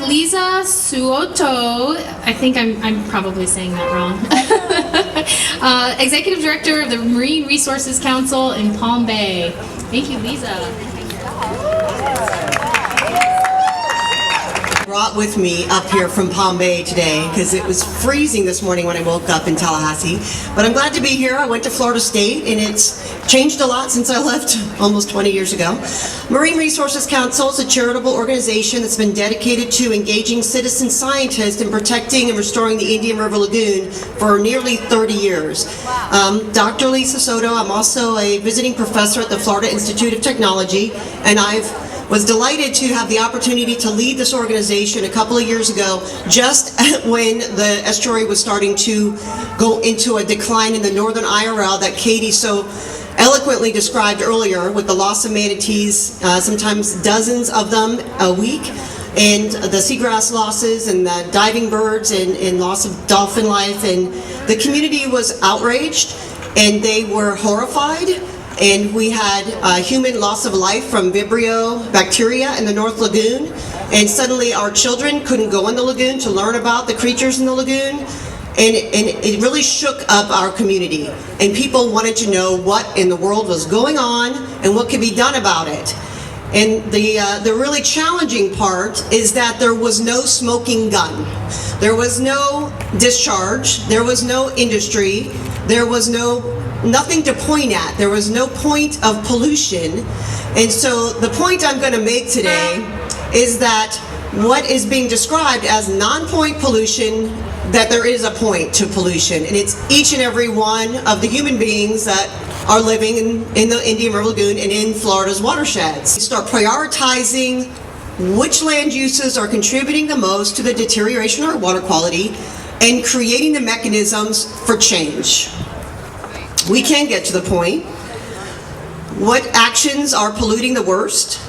Leesa Souto, I think I'm probably saying that wrong, Executive Director of the Marine Resources Council in Palm Bay. Thank you, Leesa. Brought with me up here from Palm Bay today because it was freezing this morning when I woke up in Tallahassee. But I'm glad to be here. I went to Florida State and it's changed a lot since I left almost 20 years ago. Marine Resources Council is a charitable organization that's been dedicated to engaging citizen scientists in protecting and restoring the Indian River Lagoon for nearly 30 years. Dr. Leesa Souto, I'm also a visiting professor at the Florida Institute of Technology, and was delighted to have the opportunity to lead this organization a couple of years ago, just when the estuary was starting to go into a decline in the northern IRL that Katie so eloquently described earlier, with the loss of manatees, sometimes dozens of them a week, and the seagrass losses and the diving birds and loss of dolphin life. And the community was outraged and they were horrified. And we had human loss of life from Vibrio bacteria in the North Lagoon. And suddenly our children couldn't go in the lagoon to learn about the creatures in the lagoon. And it really shook up our community. And people wanted to know what in the world was going on and what could be done about it. And the really challenging part is that there was no smoking gun. There was no discharge. There was no industry. There was nothing to point at. There was no point of pollution. And so the point I'm going to make today is that what is being described as non-point pollution, that there is a point to pollution. And it's each and every one of the human beings that are living in the Indian River Lagoon and in Florida's watersheds. We start prioritizing which land uses are contributing the most to the deterioration of our water quality and creating the mechanisms for change. We can get to the point. What actions are polluting the worst?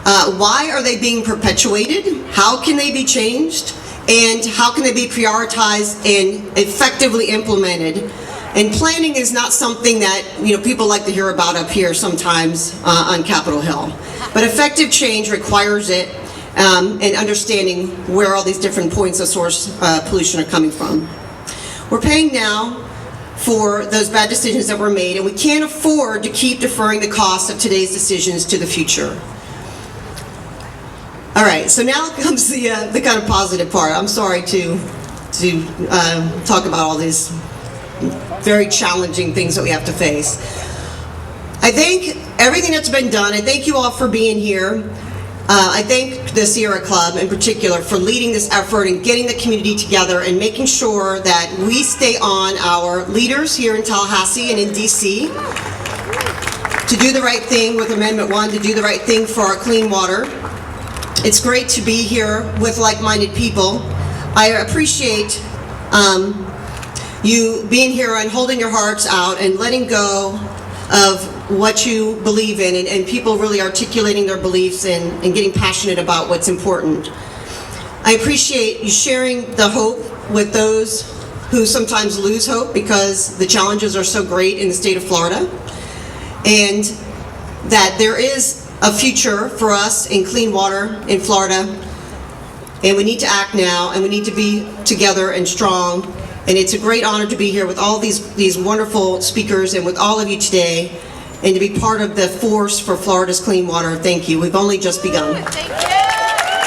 Why are they being perpetuated? How can they be changed? And how can they be prioritized and effectively implemented? And planning is not something that people like to hear about up here sometimes on Capitol Hill. But effective change requires it, and understanding where all these different points of source pollution are coming from. We're paying now for those bad decisions that were made, and we can't afford to keep deferring the cost of today's decisions to the future. All right, so now comes the kind of positive part. I'm sorry to talk about all these very challenging things that we have to face. I thank everything that's been done. I thank you all for being here. I thank the Sierra Club in particular for leading this effort and getting the community together and making sure that we stay on our leaders here in Tallahassee and in DC to do the right thing with Amendment 1, to do the right thing for our clean water. It's great to be here with like-minded people. I appreciate you being here and holding your hearts out and letting go of what you believe in, and people really articulating their beliefs and getting passionate about what's important. I appreciate you sharing the hope with those who sometimes lose hope because the challenges are so great in the state of Florida, and that there is a future for us in clean water in Florida, and we need to act now, and we need to be together and strong. And it's a great honor to be here with all these wonderful speakers and with all of you today, and to be part of the force for Florida's clean water. Thank you. We've only just begun. Thank you.